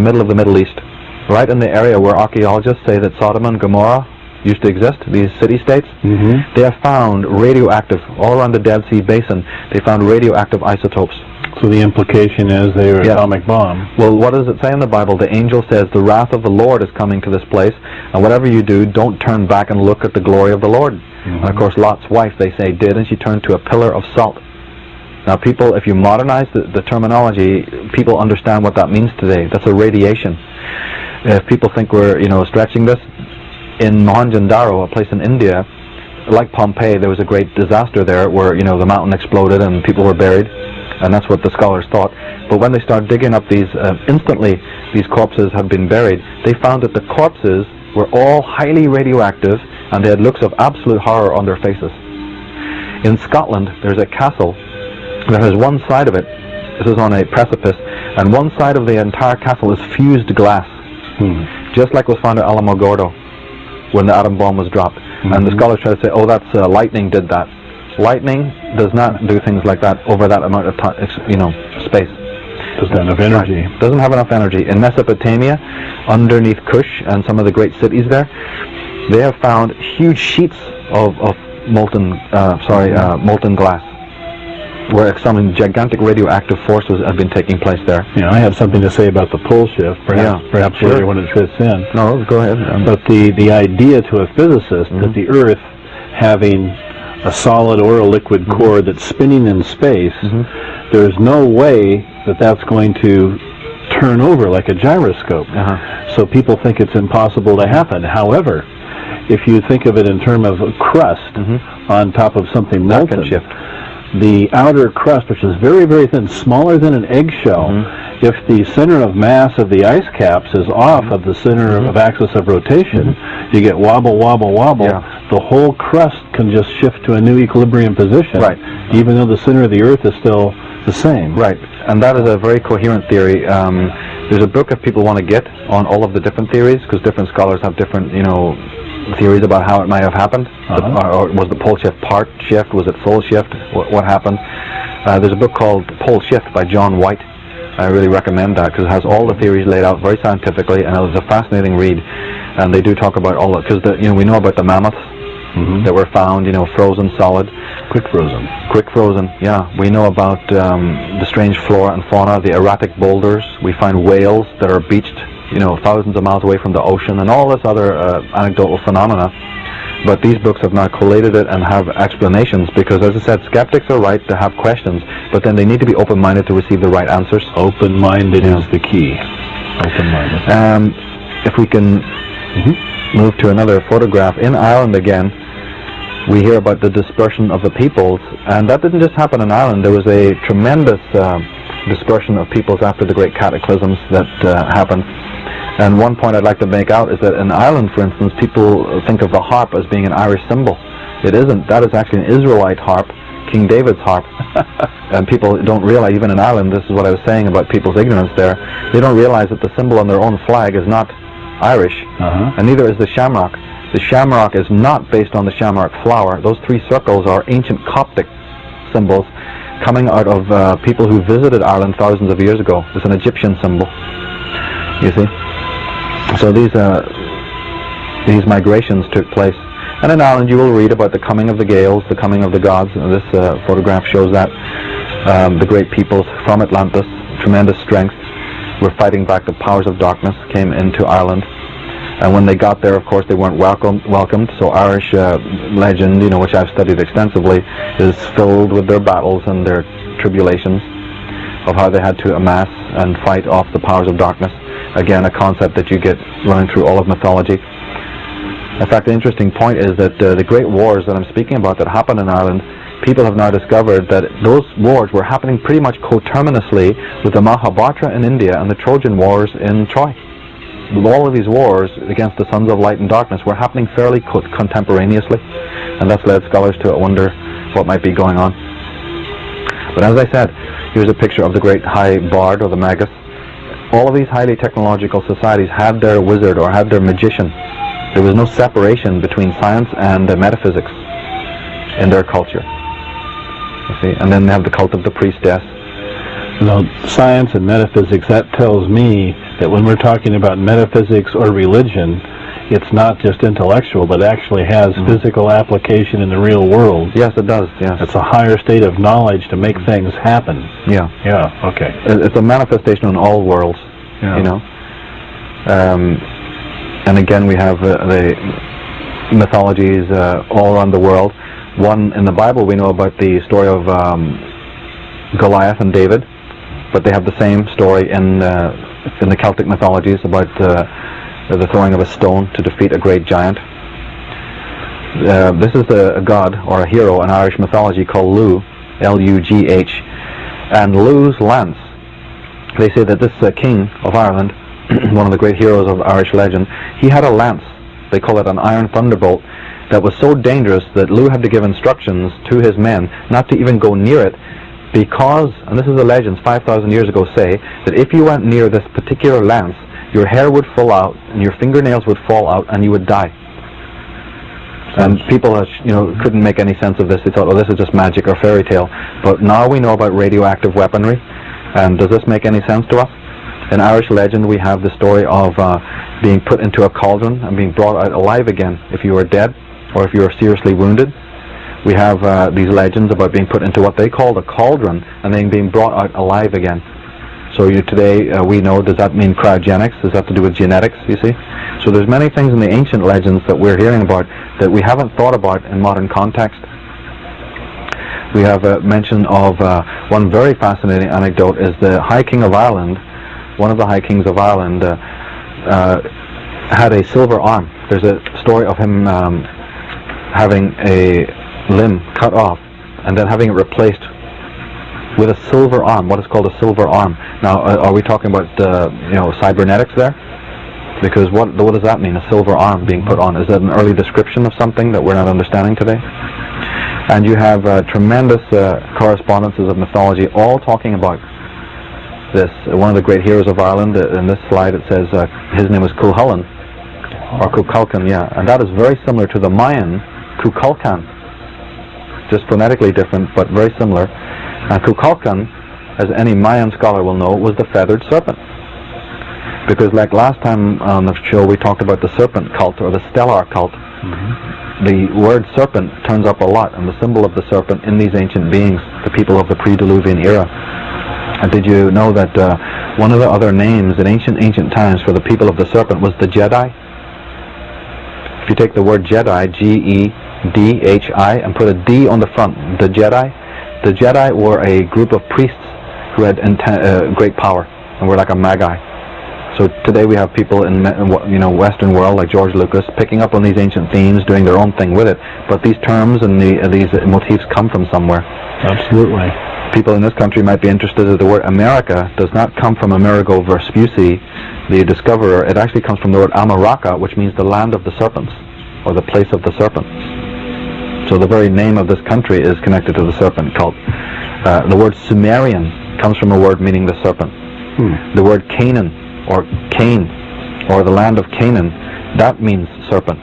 middle of the Middle East, right in the area where archaeologists say that Sodom and Gomorrah used to exist, these city-states. They have found radioactive, all around the Dead Sea Basin, they found radioactive isotopes. So the implication is they were an atomic bomb. Well, what does it say in the Bible? The angel says, the wrath of the Lord is coming to this place, and whatever you do, don't turn back and look at the glory of the Lord. And of course, Lot's wife, they say, did, and she turned to a pillar of salt. Now people, if you modernize the terminology, people understand what that means today. That's a radiation. If people think we're, stretching this, in Mohenjo-daro, a place in India, like Pompeii, there was a great disaster there where, the mountain exploded and people were buried, and that's what the scholars thought. But when they started digging up these, instantly these corpses had been buried, they found that the corpses were all highly radioactive, and they had looks of absolute horror on their faces. In Scotland, there's a castle that has one side of it, this is on a precipice, and one side of the entire castle is fused glass, just like was found at Alamogordo when the atom bomb was dropped. And the scholars try to say, oh, that's lightning did that. Lightning does not do things like that over that amount of time, space. Doesn't have enough energy. Right. Doesn't have enough energy. In Mesopotamia, underneath Kush and some of the great cities there, they have found huge sheets of molten glass, where some gigantic radioactive forces have been taking place there. I have something to say about the pole shift, perhaps sure. When it fits in. No, go ahead. But the idea to a physicist that the Earth having a solid or a liquid core that's spinning in space, there's no way that that's going to turn over like a gyroscope. So people think it's impossible to happen. However, if you think of it in terms of a crust on top of something molten, that can shift. The outer crust, which is very, very thin, smaller than an eggshell, if the center of mass of the ice caps is off of the center of axis of rotation, you get wobble, wobble, wobble. The whole crust can just shift to a new equilibrium position, even though the center of the Earth is still the same. Right, and that is a very coherent theory. There's a book if people want to get on all of the different theories, because different scholars have different, theories about how it might have happened. Or was the pole shift part shift? Was it full shift? What happened? There's a book called Pole Shift by John White. I really recommend that because it has all the theories laid out very scientifically, and it was a fascinating read. And they do talk about all that, because we know about the mammoths that were found, frozen solid. Quick frozen. Yeah. We know about the strange flora and fauna, the erratic boulders. We find whales that are beached thousands of miles away from the ocean, and all this other anecdotal phenomena. But these books have now collated it and have explanations, because, as I said, skeptics are right to have questions, but then they need to be open-minded to receive the right answers. Open-minded is the key. Open-minded. If we can move to another photograph. In Ireland again, we hear about the dispersion of the peoples, and that didn't just happen in Ireland. There was a tremendous dispersion of peoples after the great cataclysms that happened. And one point I'd like to make out is that in Ireland, for instance, people think of the harp as being an Irish symbol. It isn't. That is actually an Israelite harp, King David's harp. And people don't realize, even in Ireland, this is what I was saying about people's ignorance there, they don't realize that the symbol on their own flag is not Irish, and neither is the shamrock. The shamrock is not based on the shamrock flower. Those three circles are ancient Coptic symbols coming out of people who visited Ireland thousands of years ago. It's an Egyptian symbol, you see. So these migrations took place. And in Ireland you will read about the coming of the Gaels, the coming of the gods. And this photograph shows that. The great peoples from Atlantis, tremendous strength, were fighting back the powers of darkness, came into Ireland. And when they got there, of course, they weren't welcomed. So Irish legend, which I've studied extensively, is filled with their battles and their tribulations of how they had to amass and fight off the powers of darkness. Again, a concept that you get running through all of mythology. In fact, the interesting point is that the great wars that I'm speaking about that happened in Ireland, people have now discovered that those wars were happening pretty much coterminously with the Mahabharata in India and the Trojan Wars in Troy. All of these wars against the sons of light and darkness were happening fairly contemporaneously, and that's led scholars to wonder what might be going on. But as I said, here's a picture of the great high bard, or the magus. All of these highly technological societies had their wizard or had their magician. There was no separation between science and metaphysics in their culture. You see? And then they have the cult of the priestess. Science and metaphysics, that tells me that when we're talking about metaphysics or religion, it's not just intellectual, but actually has physical application in the real world. Yes, it does. Yes. It's a higher state of knowledge to make things happen. Yeah. Yeah, okay. It's a manifestation in all worlds, and again, we have the mythologies all around the world. One, in the Bible, we know about the story of Goliath and David, but they have the same story in the Celtic mythologies about the throwing of a stone to defeat a great giant. This is a god or a hero in Irish mythology called Lu, L-U-G-H, and Lu's lance. They say that this king of Ireland, one of the great heroes of Irish legend, he had a lance. They call it an iron thunderbolt, that was so dangerous that Lu had to give instructions to his men not to even go near it, because, and this is the legends 5,000 years ago say, that if you went near this particular lance, your hair would fall out and your fingernails would fall out and you would die. And people couldn't make any sense of this. They thought, oh, this is just magic or fairy tale. But now we know about radioactive weaponry. And does this make any sense to us? In Irish legend, we have the story of being put into a cauldron and being brought out alive again if you were dead or if you were seriously wounded. We have these legends about being put into what they called a cauldron and then being brought out alive again. So today we know, does that mean cryogenics? Does that have to do with genetics, you see? So there's many things in the ancient legends that we're hearing about that we haven't thought about in modern context. We have mention of one very fascinating anecdote is the High King of Ireland. One of the High Kings of Ireland had a silver arm. There's a story of him having a limb cut off and then having it replaced with a silver arm, what is called a silver arm. Now, are we talking about cybernetics there? Because what does that mean, a silver arm being put on? Is that an early description of something that we're not understanding today? And you have tremendous correspondences of mythology all talking about this. One of the great heroes of Ireland, in this slide it says his name was Cuchulainn, or Kukulkan, yeah, and that is very similar to the Mayan Kukulkan, just phonetically different but very similar. And Kukulkan, as any Mayan scholar will know, was the feathered serpent. Because like last time on the show we talked about the serpent cult, or the stellar cult, the word serpent turns up a lot, and the symbol of the serpent in these ancient beings, the people of the pre-Diluvian era. Did you know that one of the other names in ancient times for the people of the serpent was the Jedi? If you take the word Jedi, G-E-D-H-I, and put a D on the front, the Jedi were a group of priests who had great power and were like a magi. So today we have people in Western world like George Lucas picking up on these ancient themes, doing their own thing with it. But these terms and these motifs come from somewhere. Absolutely. People in this country might be interested that the word America does not come from Amerigo Vespucci, the discoverer. It actually comes from the word Amaraka, which means the land of the serpents, or the place of the serpent. So the very name of this country is connected to the serpent cult. The word Sumerian comes from a word meaning the serpent. The word Canaan, or Cain, or the land of Canaan, that means serpent.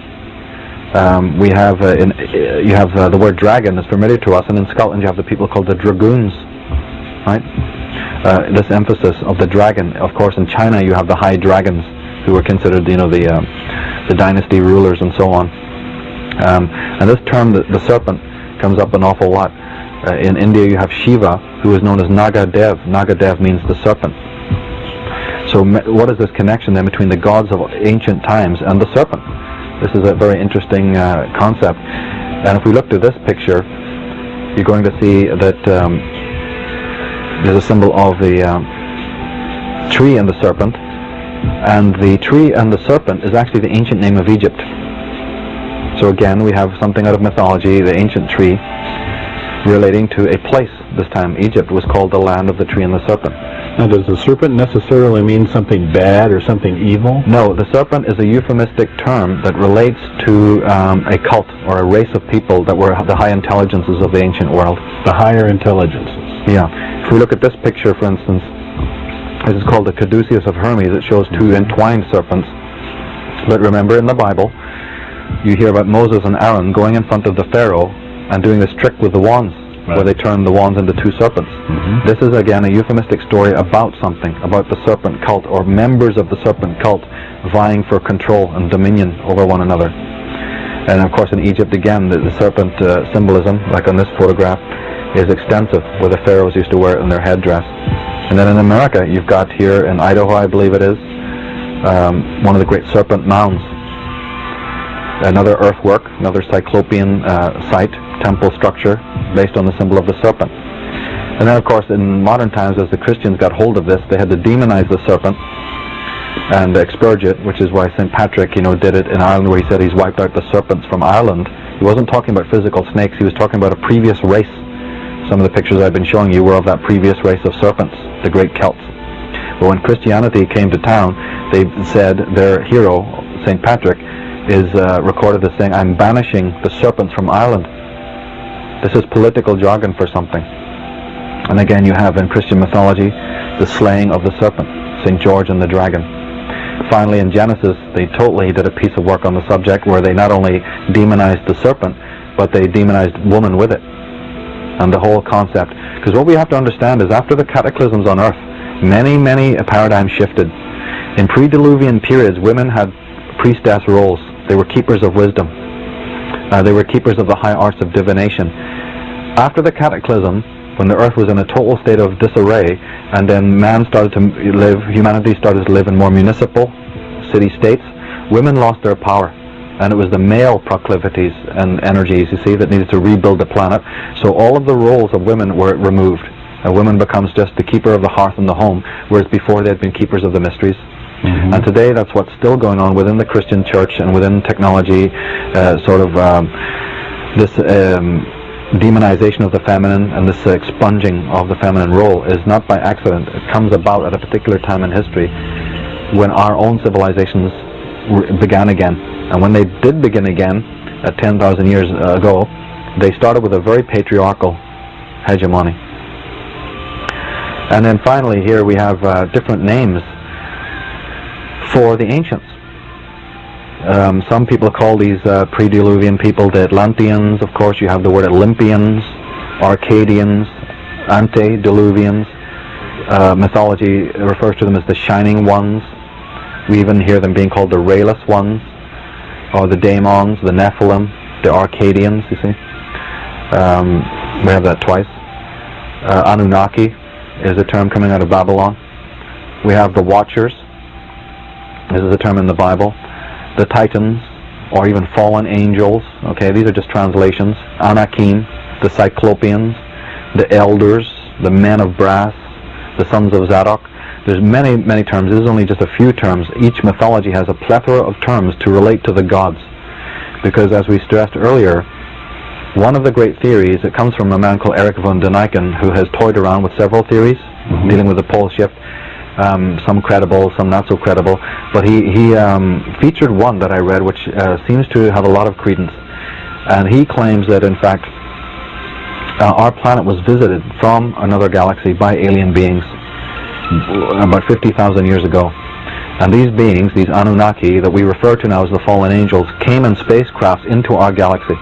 You have the word dragon is familiar to us, and in Scotland you have the people called the dragoons, right? This emphasis of the dragon. Of course, in China you have the high dragons, who were considered, the dynasty rulers and so on. And this term, the serpent, comes up an awful lot. In India you have Shiva, who is known as Nagadev. Nagadev means the serpent. So what is this connection then between the gods of ancient times and the serpent? This is a very interesting concept. And if we look to this picture, you're going to see that there's a symbol of the tree and the serpent. And the tree and the serpent is actually the ancient name of Egypt. So again, we have something out of mythology, the ancient tree, relating to a place. This time Egypt was called the land of the tree and the serpent. Now, does the serpent necessarily mean something bad or something evil? No, the serpent is a euphemistic term that relates to a cult or a race of people that were the high intelligences of the ancient world. The higher intelligences. Yeah. If we look at this picture, for instance, this is called the Caduceus of Hermes. It shows two entwined serpents. But remember, in the Bible, you hear about Moses and Aaron going in front of the Pharaoh and doing this trick with the wands, where they turn the wands into two serpents. This is again a euphemistic story about something, about the serpent cult, or members of the serpent cult vying for control and dominion over one another. And of course in Egypt again, the serpent symbolism, like on this photograph, is extensive, where the pharaohs used to wear it in their headdress. And then in America, you've got here in Idaho, I believe it is, one of the great serpent mounds. Another earthwork, another cyclopean site, temple structure, based on the symbol of the serpent. And then of course in modern times, as the Christians got hold of this, they had to demonize the serpent and expurge it, which is why St. Patrick, did it in Ireland, where he said he's wiped out the serpents from Ireland. He wasn't talking about physical snakes, he was talking about a previous race. Some of the pictures I've been showing you were of that previous race of serpents, the great Celts. But when Christianity came to town, they said their hero, St. Patrick, is recorded as saying, "I'm banishing the serpents from Ireland." This is political jargon for something. And again, you have in Christian mythology the slaying of the serpent, St. George and the dragon. Finally, in Genesis, they totally did a piece of work on the subject where they not only demonized the serpent, but they demonized woman with it. And the whole concept. Because what we have to understand is after the cataclysms on earth, many paradigms shifted. In pre-Diluvian periods, women had priestess roles. They were keepers of wisdom. They were keepers of the high arts of divination. After the cataclysm, when the earth was in a total state of disarray, and then humanity started to live in more municipal city-states, women lost their power. And it was the male proclivities and energies, you see, that needed to rebuild the planet. So all of the roles of women were removed. A woman becomes just the keeper of the hearth and the home, whereas before they had been keepers of the mysteries. And today that's what's still going on within the Christian church and within technology, this demonization of the feminine and this expunging of the feminine role is not by accident. It comes about at a particular time in history when our own civilizations began again. And when they did begin again, at 10,000 years ago, they started with a very patriarchal hegemony. And then finally here we have different names for the ancients. Some people call these pre-Diluvian people the Atlanteans. Of course, you have the word Olympians, Arcadians, Antediluvians. Mythology refers to them as the Shining Ones. We even hear them being called the Rayless Ones, or the Daemons, the Nephilim, the Arcadians, you see. We have that twice. Anunnaki is a term coming out of Babylon. We have the Watchers. This is a term in the Bible. The Titans, or even fallen angels. Okay, these are just translations. Anakim, the Cyclopeans, the Elders, the Men of Brass, the Sons of Zadok. There's many, many terms. This is only just a few terms. Each mythology has a plethora of terms to relate to the gods. Because as we stressed earlier, one of the great theories, it comes from a man called Eric von Däniken, who has toyed around with several theories dealing with the pole shift, some credible, some not so credible, but he featured one that I read which seems to have a lot of credence. And he claims that, in fact, our planet was visited from another galaxy by alien beings about 50,000 years ago. And these beings, these Anunnaki, that we refer to now as the fallen angels, came in spacecrafts into our galaxy.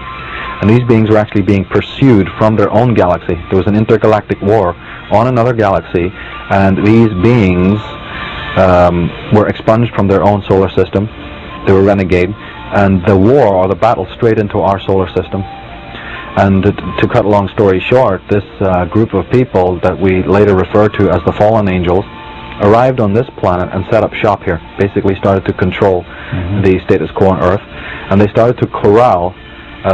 And these beings were actually being pursued from their own galaxy. There was an intergalactic war on another galaxy, and these beings were expunged from their own solar system. They were renegade, and the war or the battle straight into our solar system. And to cut a long story short, this group of people that we later refer to as the fallen angels arrived on this planet and set up shop here, basically started to control the status quo on Earth, and they started to corral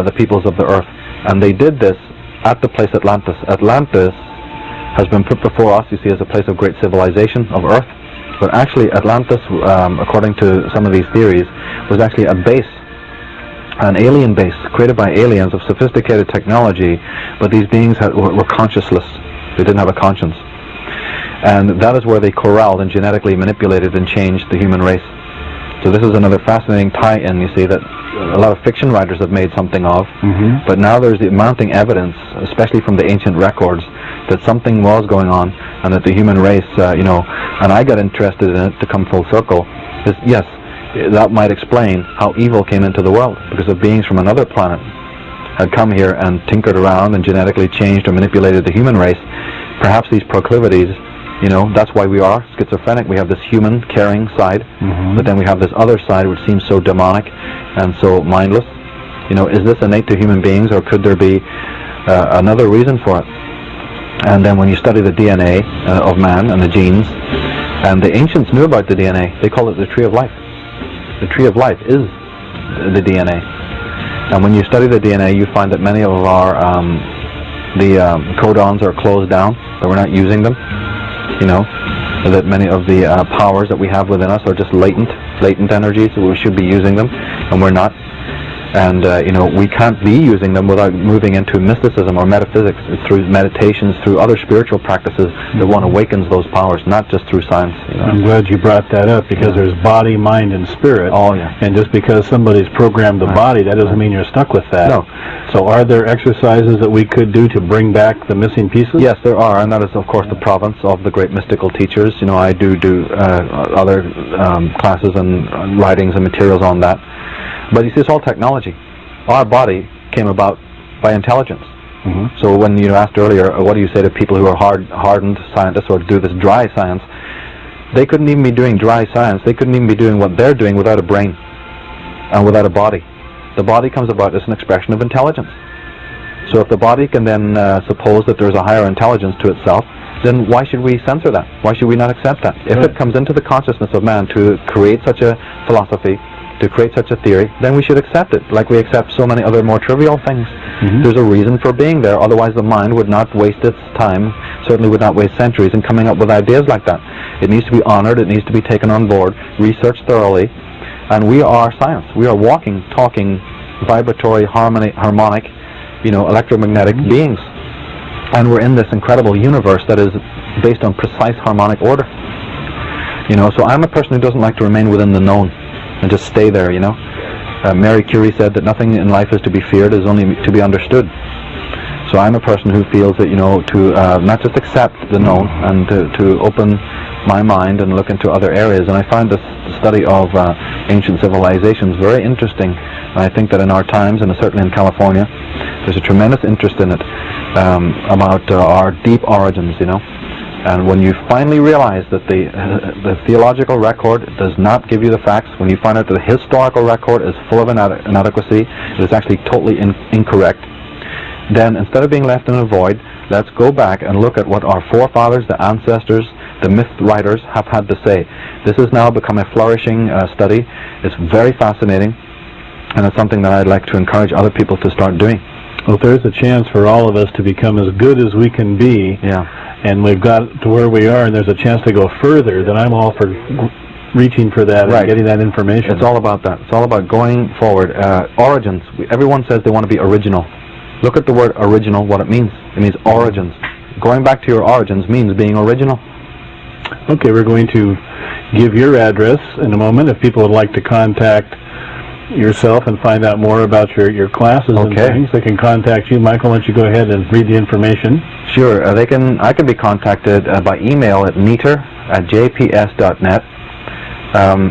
the peoples of the Earth. And they did this at the place Atlantis. Atlantis has been put before us, you see, as a place of great civilization of Earth, but actually Atlantis, according to some of these theories, was actually a base, an alien base created by aliens of sophisticated technology, but these beings were conscienceless. They didn't have a conscience. And that is where they corralled and genetically manipulated and changed the human race. So this is another fascinating tie-in, you see, that a lot of fiction writers have made something of, but now there's the mounting evidence, especially from the ancient records, that something was going on, and that the human race, and I got interested in it to come full circle, is, yes, that might explain how evil came into the world, because the beings from another planet had come here and tinkered around and genetically changed or manipulated the human race. Perhaps these proclivities, that's why we are schizophrenic. We have this human, caring side, but then we have this other side which seems so demonic and so mindless. Is this innate to human beings, or could there be another reason for it? And then when you study the DNA of man and the genes, and the ancients knew about the DNA, they call it the tree of life. The tree of life is the DNA. And when you study the DNA, you find that many of our codons are closed down, that we're not using them. That many of the powers that we have within us are just latent energies, so we should be using them, and we're not. And we can't be using them without moving into mysticism or metaphysics. It's through meditations, through other spiritual practices that one awakens those powers, not just through science. I'm glad you brought that up, because there's body, mind, and spirit. Oh, yeah. And just because somebody's programmed the body, that doesn't mean you're stuck with that. No. So are there exercises that we could do to bring back the missing pieces? Yes, there are, and that is, of course, the province of the great mystical teachers. I do other classes and writings and materials on that. But you see, it's all technology. Our body came about by intelligence. So when you asked earlier, what do you say to people who are hardened scientists or do this dry science? They couldn't even be doing dry science. They couldn't even be doing what they're doing without a brain and without a body. The body comes about as an expression of intelligence. So if the body can then suppose that there's a higher intelligence to itself, then why should we censor that? Why should we not accept that? If it comes into the consciousness of man to create such a philosophy, to create such a theory, then we should accept it, like we accept so many other more trivial things. There's a reason for being there, otherwise the mind would not waste its time, certainly would not waste centuries in coming up with ideas like that. It needs to be honored, it needs to be taken on board, researched thoroughly, and we are science. We are walking, talking, vibratory, harmonic, electromagnetic beings. And we're in this incredible universe that is based on precise harmonic order. So I'm a person who doesn't like to remain within the known and just stay there, Mary Curie said that nothing in life is to be feared, it is only to be understood. So I'm a person who feels that, to not just accept the known and to open my mind and look into other areas. And I find this study of ancient civilizations very interesting. And I think that in our times, and certainly in California, there's a tremendous interest in it, about our deep origins, And when you finally realize that the theological record does not give you the facts, when you find out that the historical record is full of inadequacy, it is actually totally incorrect, then instead of being left in a void, let's go back and look at what our forefathers, the ancestors, the myth writers have had to say. This has now become a flourishing study. It's very fascinating, and it's something that I'd like to encourage other people to start doing. Well, there's a chance for all of us to become as good as we can be, and we've got to where we are, and there's a chance to go further, then I'm all for reaching for that and getting that information. It's all about that. It's all about going forward. Origins. Everyone says they want to be original. Look at the word original, what it means. It means origins. Going back to your origins means being original. Okay, we're going to give your address in a moment. If people would like to contact yourself and find out more about your classes and things, they can contact you. Michael, why don't you go ahead and read the information? Sure. I can be contacted by email at meter@jps.net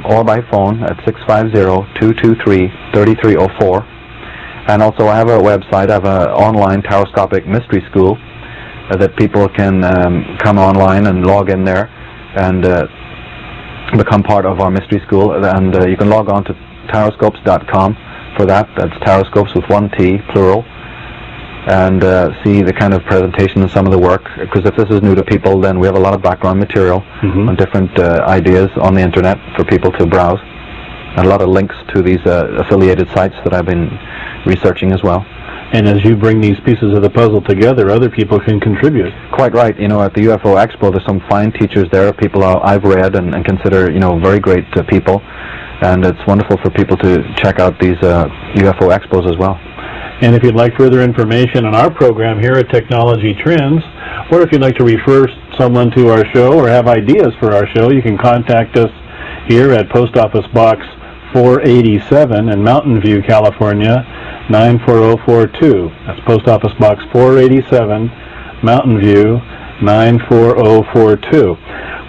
or by phone at 650-223-3304. And also I have a website. I have an online Taroscopic Mystery School that people can come online and log in there and become part of our mystery school. And you can log on to taroscopes.com for that. That's Taroscopes with one T, plural, and see the kind of presentation and some of the work. Because if this is new to people, then we have a lot of background material on different ideas on the internet for people to browse, and a lot of links to these affiliated sites that I've been researching as well. And as you bring these pieces of the puzzle together, other people can contribute. Quite right. You know, at the UFO Expo, there's some fine teachers there, people I've read and consider, you know, very great people. And it's wonderful for people to check out these UFO Expos as well. And if you'd like further information on our program here at Technology Trends, or if you'd like to refer someone to our show or have ideas for our show, you can contact us here at Post Office Box 487 in Mountain View, California, 94042. That's Post Office Box 487, Mountain View, 94042.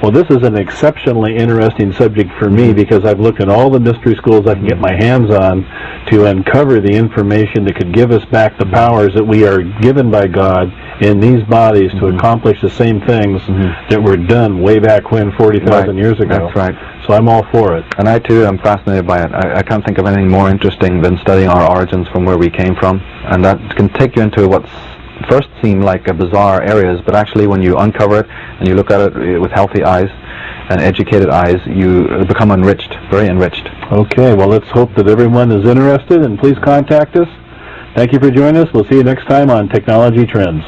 Well, this is an exceptionally interesting subject for me because I've looked at all the mystery schools I can get my hands on to uncover the information that could give us back the powers that we are given by God in these bodies to accomplish the same things that were done way back when, 40,000 years ago. That's right. So I'm all for it. And I too am fascinated by it. I can't think of anything more interesting than studying our origins from where we came from. And that can take you into what's first seem like a bizarre areas, but actually when you uncover it and you look at it with healthy eyes and educated eyes, you become enriched, very enriched. Okay, well, let's hope that everyone is interested, and please contact us. Thank you for joining us. We'll see you next time on Technology Trends.